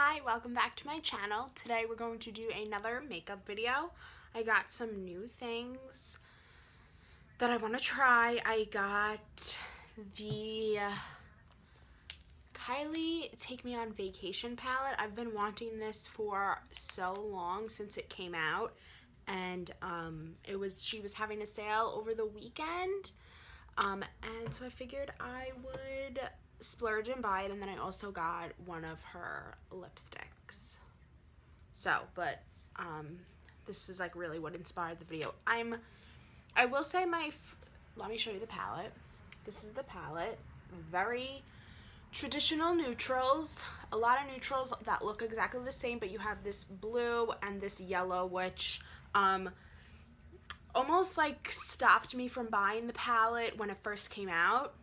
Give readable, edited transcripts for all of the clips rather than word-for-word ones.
Hi, welcome back to my channel. Today we're going to do another makeup video. I got some new things that I want to try. I got the Kylie Take Me on Vacation palette. I've been wanting this for so long, since it came out, and she was having a sale over the weekend, and so I figured I would splurge and buy it. And then I also got one of her lipsticks. This is like really what inspired the video. I will say let me show you the palette. This is the palette. Very traditional neutrals. A lot of neutrals that look exactly the same, but you have this blue and this yellow, which almost like stopped me from buying the palette when it first came out.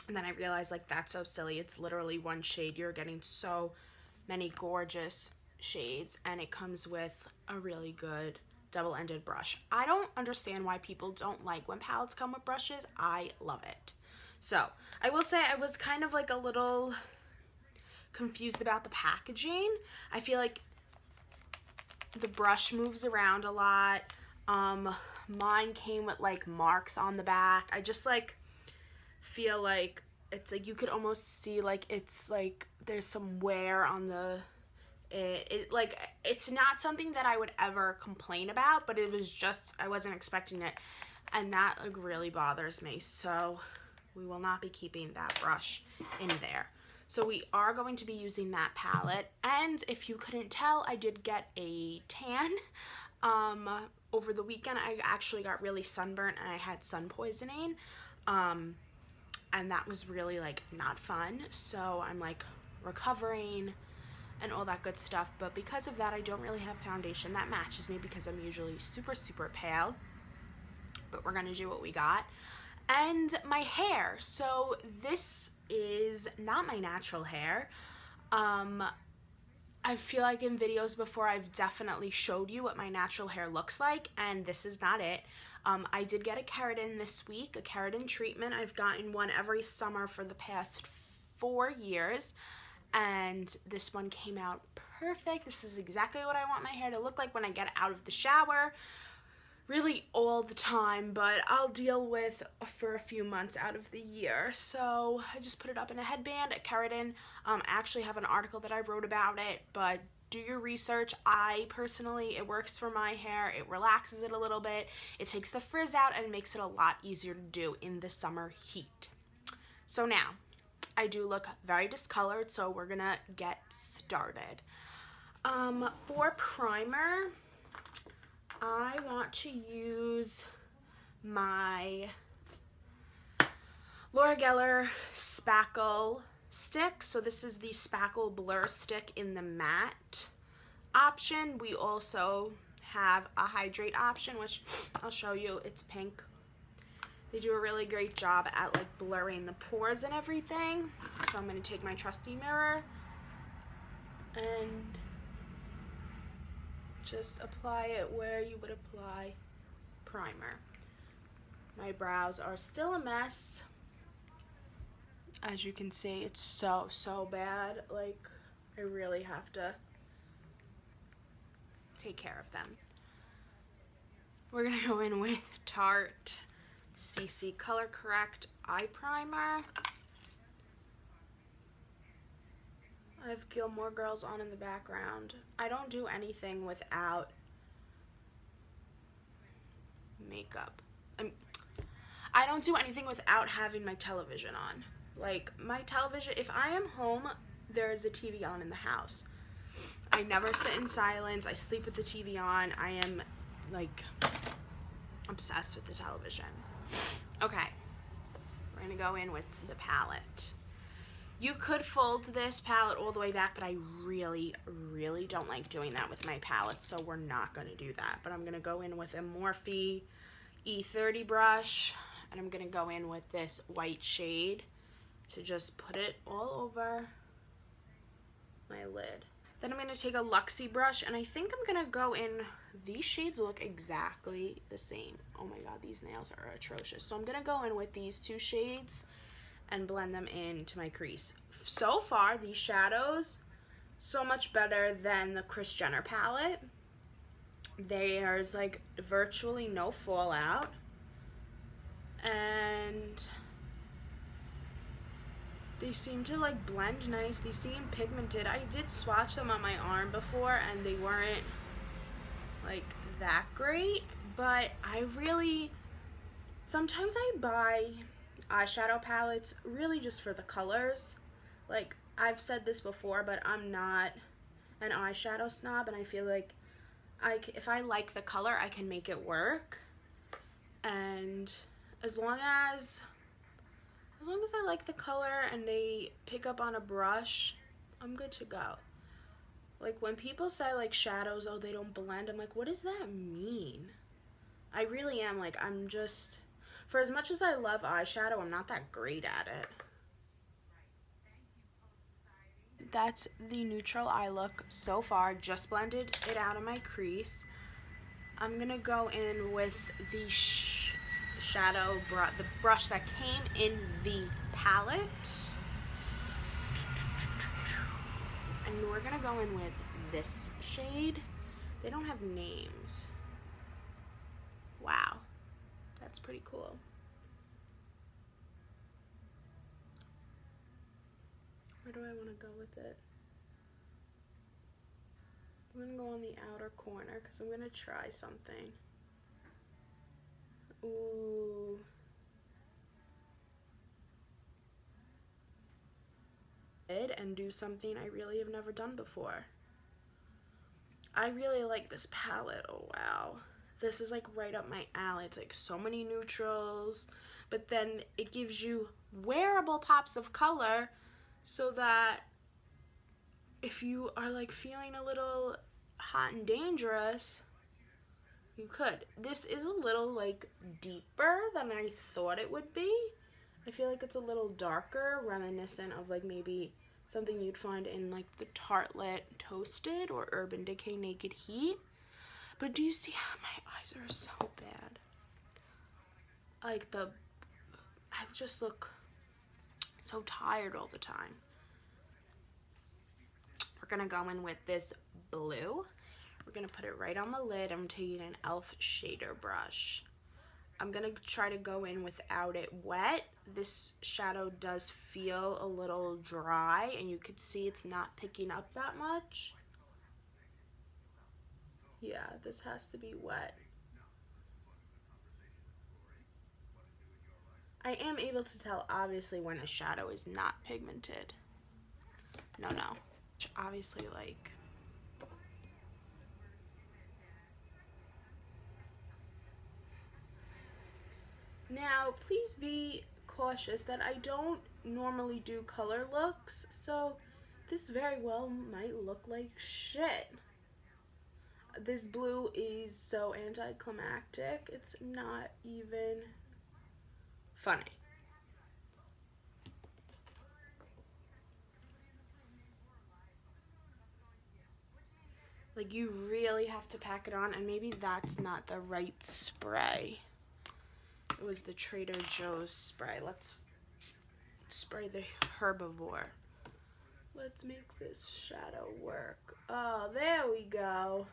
And then I realized, like, that's so silly. It's literally one shade. You're getting so many gorgeous shades, and it comes with a really good double-ended brush. I don't understand why people don't like when palettes come with brushes. I love it. So I will say I was kind of like a little confused about the packaging. I feel like the brush moves around a lot. Mine came with like marks on the back. I just like feel like it's like you could almost see like it's like there's some wear on the it's not something that I would ever complain about, but it was just, I wasn't expecting it, and that like really bothers me. So we will not be keeping that brush in there. So we are going to be using that palette. And if you couldn't tell, I did get a tan over the weekend. I actually got really sunburnt and I had sun poisoning, and that was really like not fun. So I'm like recovering and all that good stuff, but because of that I don't really have foundation that matches me, because I'm usually super pale. But we're gonna do what we got. And my hair, so this is not my natural hair. I feel like in videos before I've definitely showed you what my natural hair looks like, and this is not it. I did get a keratin this week, a keratin treatment. I've gotten one every summer for the past 4 years, and this one came out perfect. This is exactly what I want my hair to look like when I get out of the shower. Really all the time, but I'll deal with for a few months out of the year. So I just put it up in a headband, a keratin. I actually have an article that I wrote about it, but do your research. I personally, it works for my hair. It relaxes it a little bit. It takes the frizz out and makes it a lot easier to do in the summer heat. So now, I do look very discolored, so we're gonna get started. For primer, I want to use my Laura Geller Spackle stick. So this is the Spackle Blur stick in the matte option. We also have a hydrate option, which I'll show you. It's pink. They do a really great job at like blurring the pores and everything. So I'm going to take my trusty mirror and just apply it where you would apply primer. My brows are still a mess. As you can see, it's so bad. Like, I really have to take care of them. We're gonna go in with Tarte CC Color Correct Eye Primer. I have Gilmore Girls on in the background. I don't do anything without makeup. I don't do anything without having my television on. Like, my television, if I am home, there's a TV on in the house. I never sit in silence. I sleep with the TV on. I am, like, obsessed with the television. Okay, we're gonna go in with the palette. You could fold this palette all the way back, but I really don't like doing that with my palette, so we're not gonna do that. But I'm gonna go in with a Morphe E30 brush, and I'm gonna go in with this white shade to just put it all over my lid. Then I'm gonna take a Luxie brush, and I think I'm gonna go in, these shades look exactly the same. Oh my god, these nails are atrocious. So I'm gonna go in with these 2 shades and blend them into my crease. So far, these shadows so much better than the Kris Jenner palette. There's like virtually no fallout, and they seem to like blend nice. They seem pigmented. I did swatch them on my arm before and they weren't like that great, but I really, sometimes I buy eyeshadow palettes really just for the colors. Like, I've said this before, but I'm not an eyeshadow snob, and I feel like if I like the color, I can make it work. And as long as I like the color and they pick up on a brush, I'm good to go. Like, when people say like shadows, oh, they don't blend, I'm like, what does that mean? I really am like, I'm just, for as much as I love eyeshadow, I'm not that great at it. That's the neutral eye look so far. Just blended it out of my crease. I'm gonna go in with the shadow brush, the brush that came in the palette. And we're gonna go in with this shade. They don't have names. Wow, that's pretty cool. Where do I want to go with it? I'm going to go on the outer corner because I'm going to try something. Ooh. And do something I really have never done before. I really like this palette. Oh, wow. This is like right up my alley. It's like so many neutrals, but then it gives you wearable pops of color so that if you are like feeling a little hot and dangerous, you could. This is a little like deeper than I thought it would be. I feel like it's a little darker, reminiscent of like maybe something you'd find in like the Tartelette Toasted or Urban Decay Naked Heat. But do you see how my eyes are so bad? Like I just look so tired all the time. We're gonna go in with this blue. We're gonna put it right on the lid. I'm taking an e.l.f. shader brush. I'm gonna try to go in without it wet. This shadow does feel a little dry, and you could see it's not picking up that much. Yeah, this has to be wet. I am able to tell, obviously, when a shadow is not pigmented. No. Obviously, like... Now, please be cautious that I don't normally do color looks, so this very well might look like shit. This blue is so anticlimactic, it's not even funny. Like, you really have to pack it on, and maybe that's not the right spray. It was the Trader Joe's spray. Let's spray the Herbivore. Let's make this shadow work. Oh, there we go.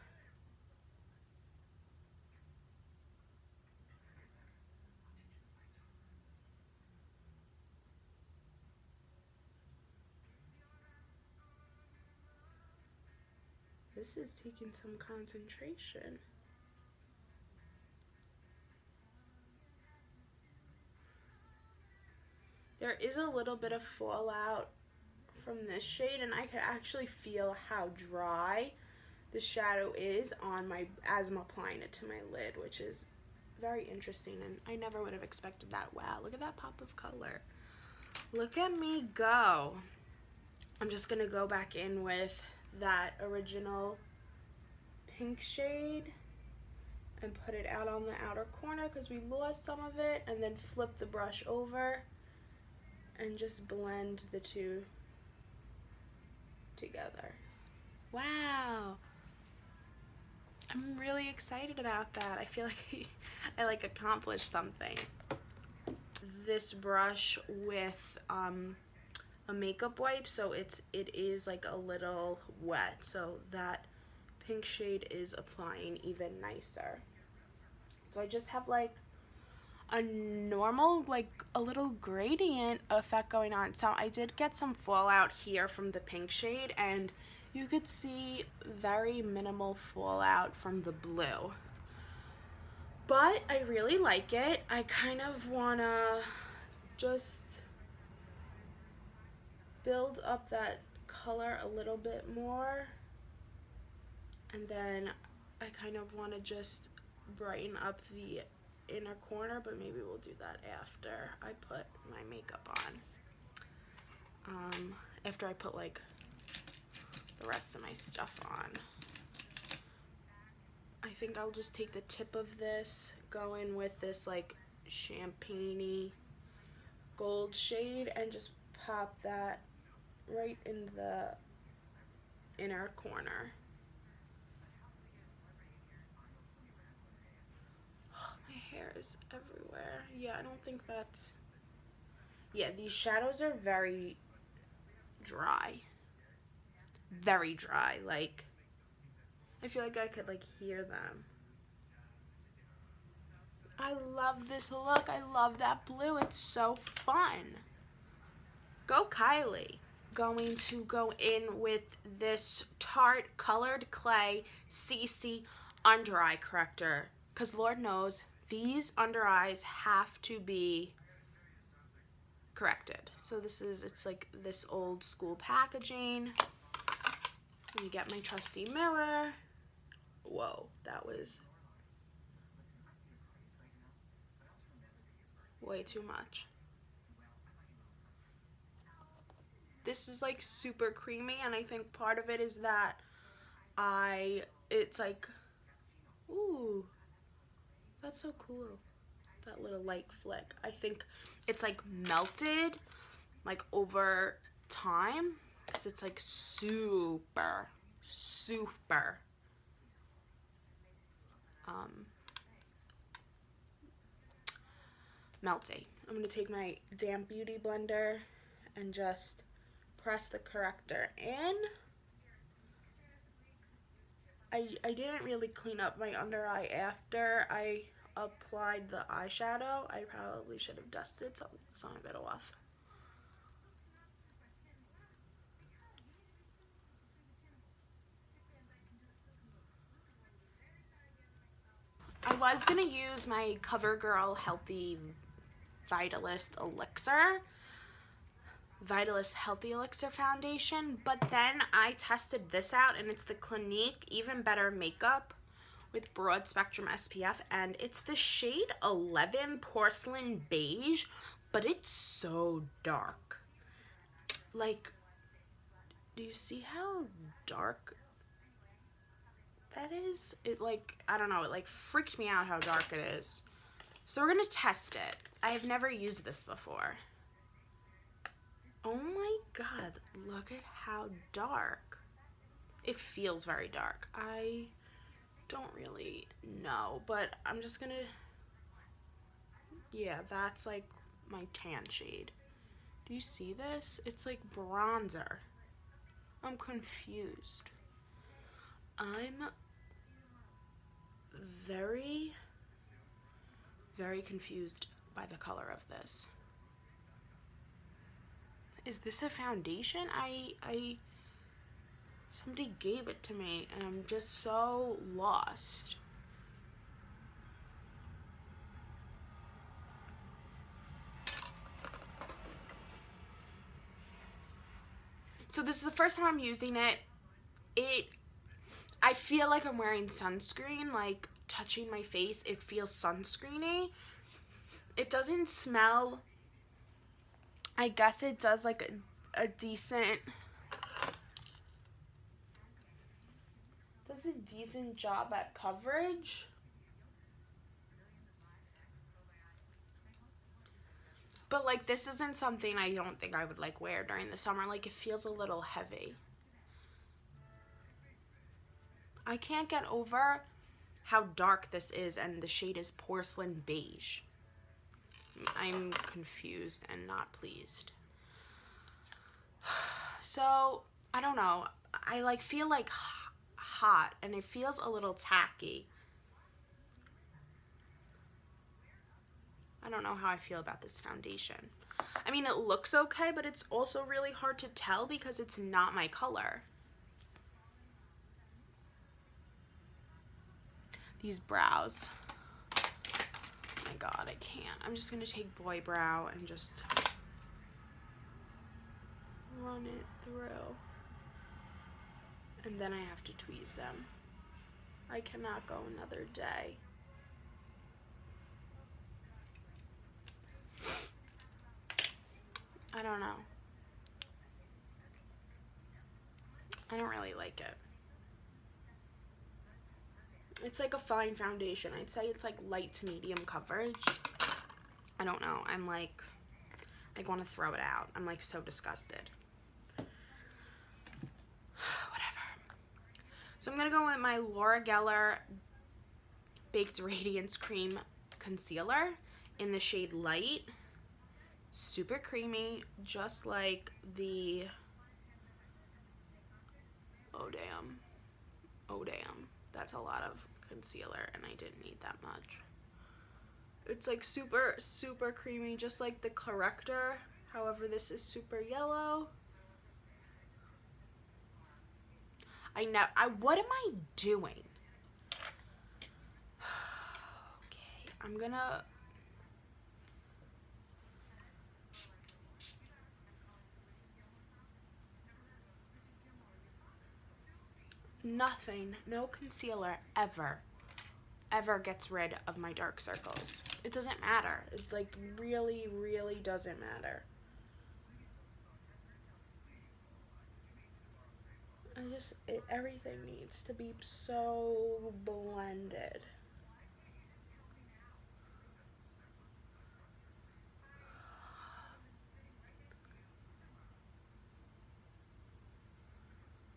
This is taking some concentration. There is a little bit of fallout from this shade, and I could actually feel how dry the shadow is on as I'm applying it to my lid, which is very interesting, and I never would have expected that. Wow, look at that pop of color. Look at me go. I'm just gonna go back in with that original pink shade and put it out on the outer corner because we lost some of it, and then flip the brush over and just blend the two together. Wow, I'm really excited about that. I feel like I like accomplished something. This brush with a makeup wipe, so it is like a little wet, so that pink shade is applying even nicer. So I just have like a normal, like a little gradient effect going on. So I did get some fallout here from the pink shade, and you could see very minimal fallout from the blue. But I really like it. I kind of wanna just build up that color a little bit more, and then I kind of want to just brighten up the inner corner, but maybe we'll do that after I put my makeup on, after I put like the rest of my stuff on. I think I'll just take the tip of this, go in with this like champagne-y gold shade, and just pop that right in the inner corner. Oh, my hair is everywhere. Yeah, I don't think that's... Yeah, these shadows are very dry. Very dry. Like, I feel like I could like hear them. I love this look. I love that blue. It's so fun. Go Kylie. Going to go in with this Tarte Colored Clay CC under eye corrector, because Lord knows these under eyes have to be corrected. So it's like this old school packaging. Let me get my trusty mirror. Whoa, that was way too much. This is like super creamy, and I think part of it is that it's like, ooh, that's so cool. That little light flick. I think it's like melted like over time, because it's like super melty. I'm gonna take my damp beauty blender and just press the corrector in. I didn't really clean up my under eye after I applied the eyeshadow. I probably should have dusted some of it off. I was gonna use my CoverGirl Healthy Vitalist Healthy Elixir foundation, but then I tested this out, and it's the Clinique Even Better Makeup with broad spectrum SPF, and it's the shade 11 Porcelain Beige, but it's so dark. Like, do you see how dark that is? It like, I don't know, it like freaked me out how dark it is. So we're gonna test it. I've never used this before. Oh my god, look at how dark. It feels very dark. I don't really know, but I'm just gonna, yeah, that's like my tan shade. Do you see this? It's like bronzer. I'm confused. I'm very confused by the color of this. Is this a foundation? Somebody gave it to me, and I'm just so lost. So this is the first time I'm using it. I feel like I'm wearing sunscreen, like touching my face, it feels sunscreeny. It doesn't smell, I guess it does like a decent, does a decent job at coverage. But like, this isn't something I don't think I would like wear during the summer. Like, it feels a little heavy. I can't get over how dark this is, and the shade is Porcelain Beige. I'm confused and not pleased. So, I don't know. I like feel like hot and it feels a little tacky. I don't know how I feel about this foundation. I mean, it looks okay, but it's also really hard to tell because it's not my color. These brows. Oh my god, I can't. I'm just gonna take Boy Brow and just run it through. And then I have to tweeze them. I cannot go another day. I don't know. I don't really like it. It's like a fine foundation. I'd say it's like light to medium coverage. I don't know. I'm like, I want to throw it out. I'm like so disgusted. Whatever. So I'm going to go with my Laura Geller Baked Radiance Cream Concealer in the shade Light. Super creamy, just like the, oh damn, that's a lot of concealer and I didn't need that much. It's like super, super creamy, just like the corrector. However, this is super yellow. What am I doing? Okay, I'm gonna, nothing, no concealer ever gets rid of my dark circles. It doesn't matter. It's like really, really doesn't matter. Everything needs to be so blended.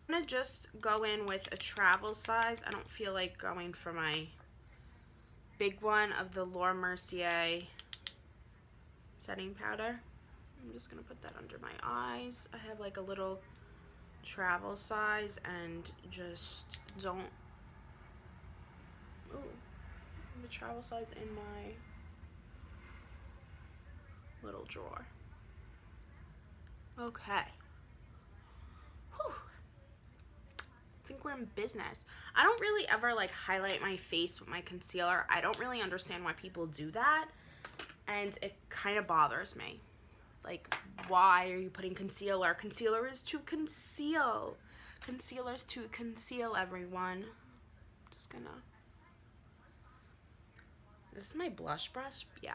I'm gonna just go in with a travel size. I don't feel like going for my big one of the Laura Mercier setting powder. I'm just gonna put that under my eyes. I have like a little travel size and just don't, ooh, the travel size in my little drawer. Okay. Whew. I think we're in business. I don't really ever like highlight my face with my concealer. I don't really understand why people do that, and it kind of bothers me. Like, why are you putting concealer? Concealer is to conceal. Concealer's to conceal, everyone. Just gonna, this is my blush brush? Yeah.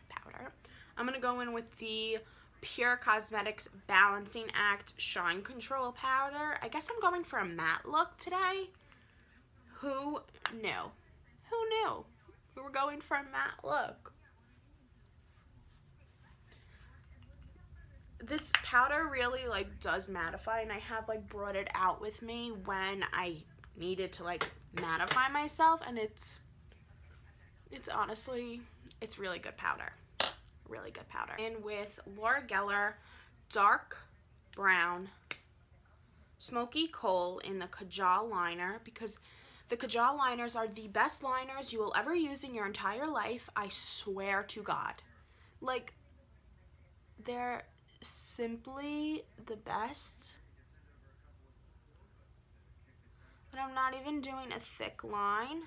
Powder. I'm gonna go in with the Pure Cosmetics Balancing Act Shine Control Powder. I guess I'm going for a matte look today. Who knew? Who knew? We were going for a matte look. This powder really like does mattify, and I have like brought it out with me when I needed to like mattify myself, and it's honestly, it's really good powder. Really good powder. And with Laura Geller Dark Brown Smoky Coal in the Kajal liner, because the Kajal liners are the best liners you will ever use in your entire life. I swear to God. Like, they're simply the best. But I'm not even doing a thick line.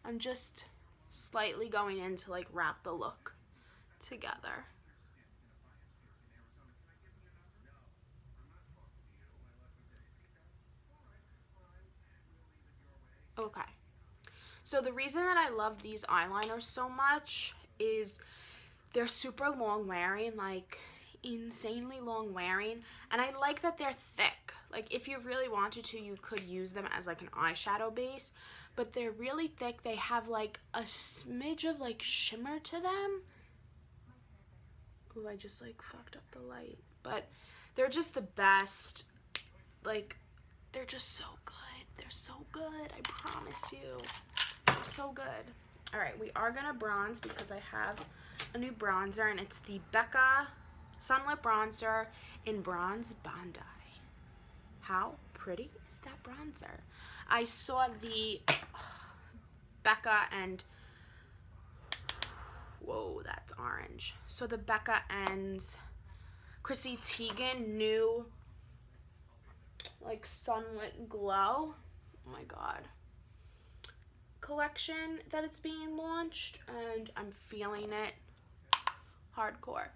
I'm just slightly going in to like wrap the look together. Okay. So the reason that I love these eyeliners so much is they're super long wearing, like insanely long wearing, and I like that they're thick. Like, if you really wanted to, you could use them as like an eyeshadow base, but they're really thick. They have like a smidge of like shimmer to them. Ooh, I just like fucked up the light. But they're just the best. Like, they're just so good. They're so good, I promise you. They're so good. All right, we are gonna bronze because I have a new bronzer, and it's the Becca Sunlit Bronzer in Bronze Bondi. How pretty is that bronzer? I saw the Becca and, whoa, that's orange. So the Becca and Chrissy Teigen new like sunlit glow, oh my god, collection that it's being launched, and I'm feeling it hardcore.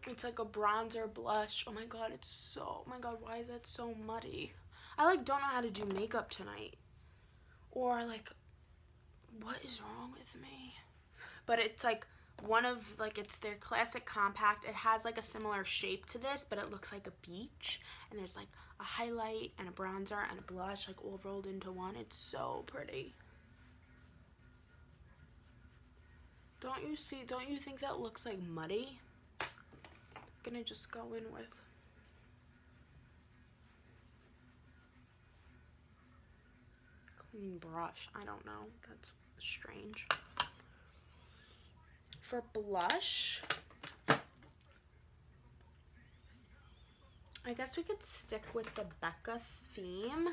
It's like a bronzer blush. Oh my god, it's so, oh my god, why is that so muddy? I like don't know how to do makeup tonight, or like what is wrong with me? But it's like one of, like, it's their classic compact. It has like a similar shape to this, but it looks like a beach, and there's like a highlight and a bronzer and a blush like all rolled into one. It's so pretty. Don't you see, don't you think that looks like muddy? I'm gonna just go in with clean brush. I don't know, that's strange. For blush, I guess we could stick with the Becca theme.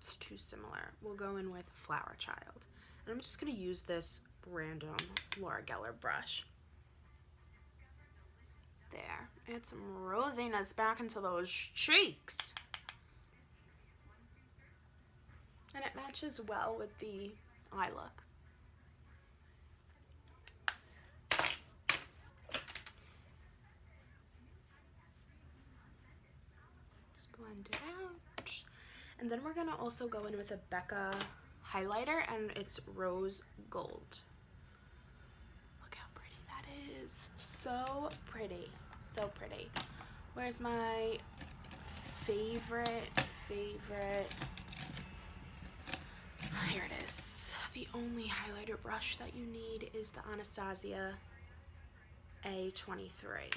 It's too similar. We'll go in with Flower Child. And I'm just gonna use this random Laura Geller brush. There. Add some rosiness back into those cheeks. And it matches well with the eye look. Just blend it out. And then we're gonna also go in with a Becca highlighter, and it's Rose Gold. Look how pretty that is. So pretty. So pretty. Where's my favorite? Here it is. The only highlighter brush that you need is the Anastasia A23.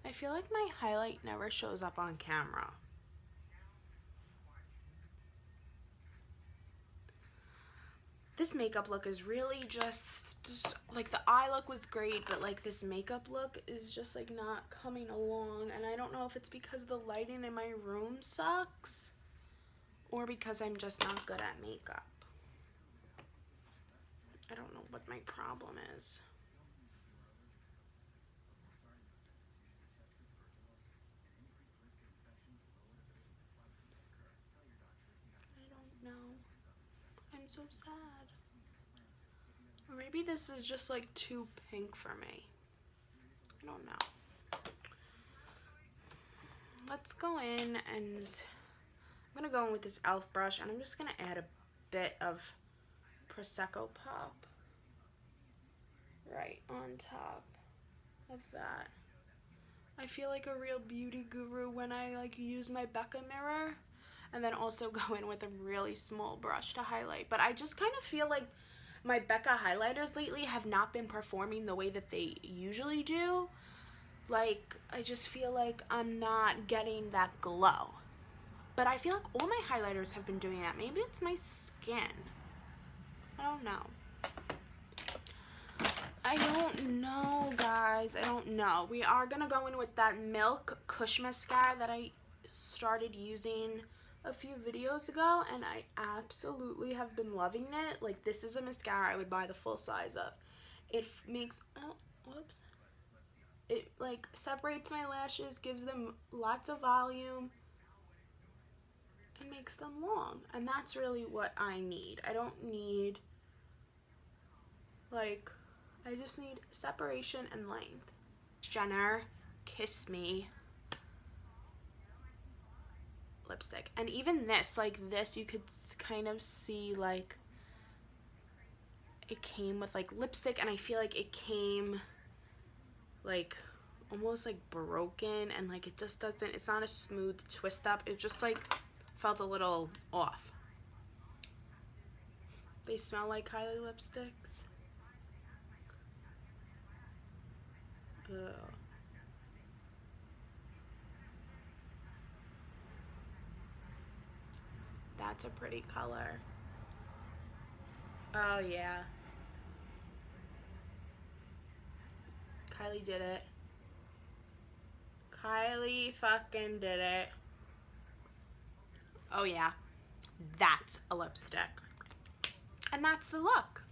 I feel like my highlight never shows up on camera. This makeup look is really just like, the eye look was great, but like this makeup look is just like not coming along, and I don't know if it's because the lighting in my room sucks or because I'm just not good at makeup. I don't know what my problem is. I don't know. I'm so sad. Or maybe this is just like too pink for me. I don't know. Let's go in, and I'm gonna go in with this e.l.f. brush, and I'm just gonna add a bit of Prosecco Pop right on top of that. I feel like a real beauty guru when I like use my Becca mirror, and then also go in with a really small brush to highlight. But I just kind of feel like my Becca highlighters lately have not been performing the way that they usually do. Like, I just feel like I'm not getting that glow. But I feel like all my highlighters have been doing that. Maybe it's my skin. I don't know. I don't know, guys. I don't know. We are going to go in with that Milk Kush Mascara that I started using a few videos ago, and I absolutely have been loving it. Like, this is a mascara I would buy the full size of. It makes, oh, whoops. It, like, separates my lashes, gives them lots of volume, and makes them long. And that's really what I need. I don't need, like, I just need separation and length. Jenner Kiss Me lipstick. And even this, like this, you could kind of see like it came with like lipstick, and I feel like it came like almost like broken, and like it just doesn't, it's not a smooth twist up. It just like felt a little off. They smell like Kylie lipsticks. Ugh. That's a pretty color. Oh yeah. Kylie did it. Kylie fucking did it. Oh yeah. That's a lipstick. And that's the look.